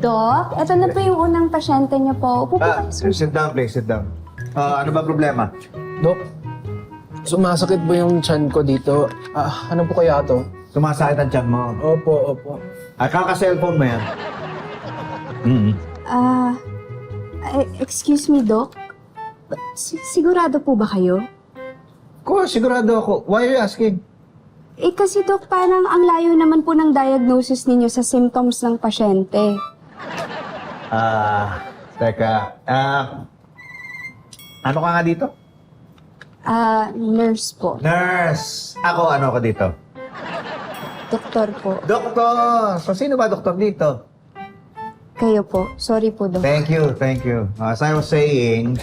Doc, ito na po yung unang pasyente niyo po. Upo po kayo. Sit down, please. Sit down. Ano ba problema? Dok, sumasakit ba yung tiyan ko dito? Ano po kaya to? Sumasakit ang tiyan mo. Opo. Kaka-cellphone mo yan. Excuse me, Doc. Sigurado po ba kayo? Sigurado ako. Why are you asking? Kasi Doc, parang ang layo naman po ng diagnosis ninyo sa symptoms ng pasyente. Teka. Ano ka nga dito? Nurse po. Nurse. Ano ako dito? Doktor po. Doktor! So, sino ba doktor dito? Kayo po. Sorry po, Doc. Thank you. As I was saying,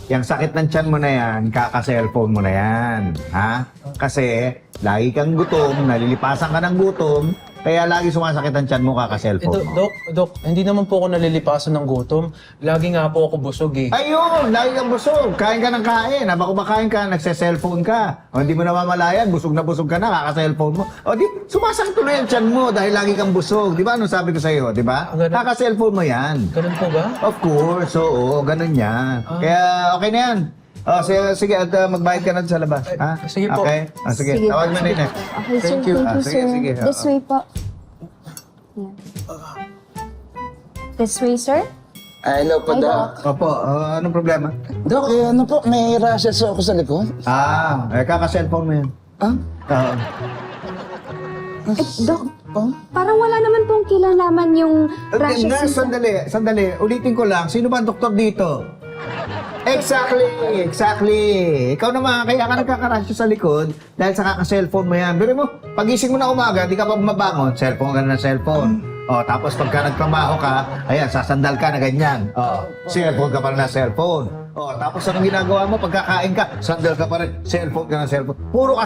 yung sakit ng tiyan mo na yan, kaka-cellphone mo na yan. Ha? Kasi, lagi kang gutom, nalilipasan ka ng gutom, kaya lagi sumasakit ang tiyan mo, kaka-cellphone mo. Dok, hindi naman po ako nalilipasan ng gutom. Lagi nga po ako busog eh. Ayun! Lagi kang busog. Kain ka ng kain. Habang kumakain ka, nagse-cellphone ka. O hindi mo namamalayan, busog na busog ka na, kaka-cellphone mo. O di, sumasakit tuloy ang tiyan mo dahil lagi kang busog. Di ba? Ano sabi ko sa'yo? Di ba? Ganun. Kaka-cellphone mo yan. Ganun po ba? Of course, oo. Ganun yan. Kaya okay na yan. Sige, at magbayad ka na sa labas. Ha? Sige po. Okay? Sige. Tawag mo na yun. Okay, sir. Thank you. Thank you, sir. Sige. This way po. Yan. This way, sir? Hello po, Hi, Doc. Opo, anong problema? Doc, ano po, may rashes ako sa likod. Kaka-cellphone mo yan. Oo. Doc, parang wala naman pong kilalaman yung rashes. Nurse, sandali. Ulitin ko lang, sino ba ang doktor dito? Exactly. Ikaw naman, kaya ka nagkakarasyo sa likod dahil sa kaka-cellphone mo yan. Pero mo, pagising mo na umaga, di ka pa bumabangon, cellphone ka na ng cellphone. Tapos pagka nagtrabaho ka, ayan, sasandal ka na ganyan. Cellphone ka pa rin na cellphone. Tapos anong ginagawa mo, pagkakain ka, sandal ka pa rin, cellphone ka na cellphone. Puro ka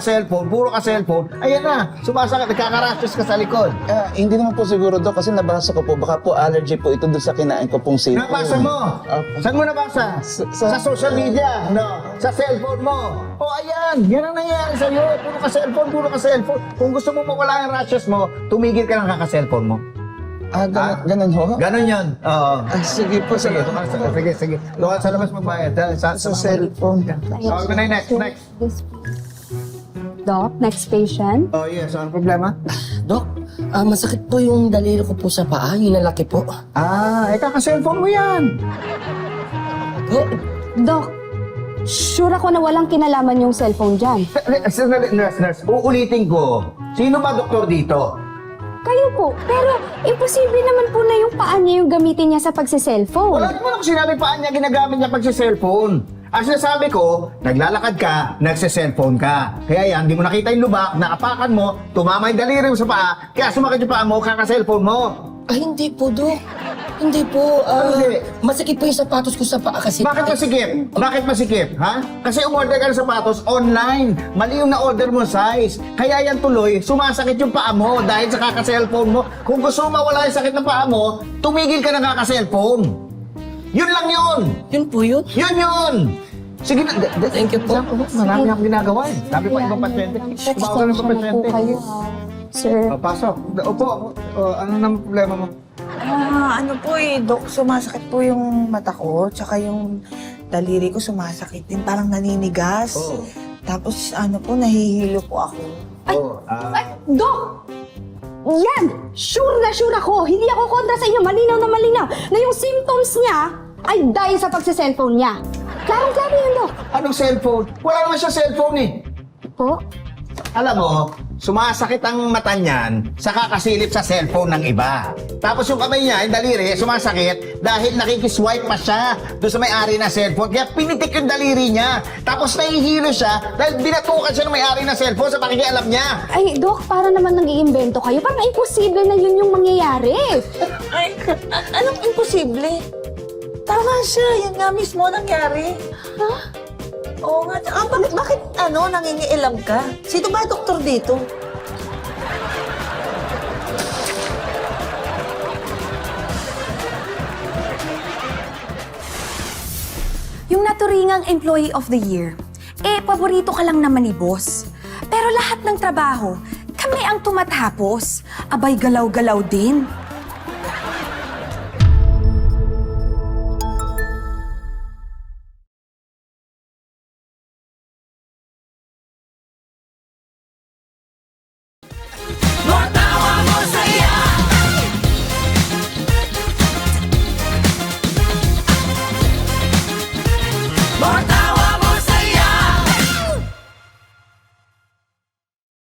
cellphone. Ayan na, sumasakit, nagkakarasyo ka sa likod. Hindi naman po siguro, Doc, kasi nabasa ko po, baka po allergy po ito doon sa kinain ko pong cellphone. Nabasa mo? Saan mo nabasa? Sa social media, no? Sa cellphone mo. Ayan, yan ang nangyayari sa'yo. Puro ka cellphone. Kung gusto mo mawala yung rashes mo, tumigil ka ng kaka-cellphone mo. Ganun ho? Ganon yun. Oo. Sige po, Sige. Doon sa labas magbayad. Sa cellphone. Tawag mo na yung next. This Doc, next patient. Yes. Ano problema? Dok, masakit po yung daliri ko po sa paa, yung lalaki po. Kaka-cellphone mo yan. Doc, sure ako na walang kinalaman yung cellphone dyan. Sandali, nurse. Uulitin ko. Sino ba doktor dito? Kayo po, pero imposible naman po na yung paa niya yung gamitin niya sa pagse-cellphone. Wala naman ako sinabi paano niya ginagamit niya pag sa cellphone. Ang sinasabi ko, naglalakad ka, nagse-cellphone ka. Kaya yan, di mo nakita yung lubak, naapakan mo, tumama yung daliri mo sa paa, kaya sumakit yung paa mo, kaka-cellphone mo. Ay, hindi po, Dok. Hindi po. Hindi? Masakit po yung sapatos ko sa paa kasi... Bakit masikip? Ha? Kasi umorder ka ng sapatos online. Mali yung na-order mo size. Kaya yan tuloy, sumasakit yung paa mo dahil sa kaka-cellphone mo. Kung gusto mo mawala yung sakit ng paa mo, tumigil ka ng kaka-cellphone. Yun lang yun! Yun po yun. Yun! Sige na. Thank you po. Marami akong ginagawa eh. Sabi pa ibang pasyente. Tumawag ng Extension na po pasyente. kayo, ha? Sir. Pasok. Opo. Ano nang problema mo? Ano po Dok, sumasakit po yung mata ko, tsaka yung daliri ko sumasakit din, parang naninigas. Tapos nahihilo po ako. Ay, Doc! Yan! Sure ako! Hindi ako kontra sa inyo. Malinaw na yung symptoms niya ay dahil sa pagsa-cellphone niya. Klarong-klaro yun, Doc. Anong cellphone? Wala naman siya cellphone eh. Po? Alam mo, sumasakit ang mata niyan sa kakasilip sa cellphone ng iba. Tapos yung kamay niya, yung daliri, sumasakit dahil nakikiswipe pa siya doon sa may-ari na cellphone. Kaya pinitik yung daliri niya. Tapos nahihilo siya dahil binatukan siya ng may-ari na cellphone sa pakikialam niya. Ay, Doc, para naman nag-iimbento kayo. Parang imposible na yun yung mangyayari. Ay, anong imposible? Tama siya, yun nga mismo nangyari. Oo nga. Bakit nangingialam ka? Sino ba doktor dito? Yung naturingang Employee of the Year, paborito ka lang naman ni boss. Pero lahat ng trabaho, kami ang tumatapos. Abay, galaw-galaw din.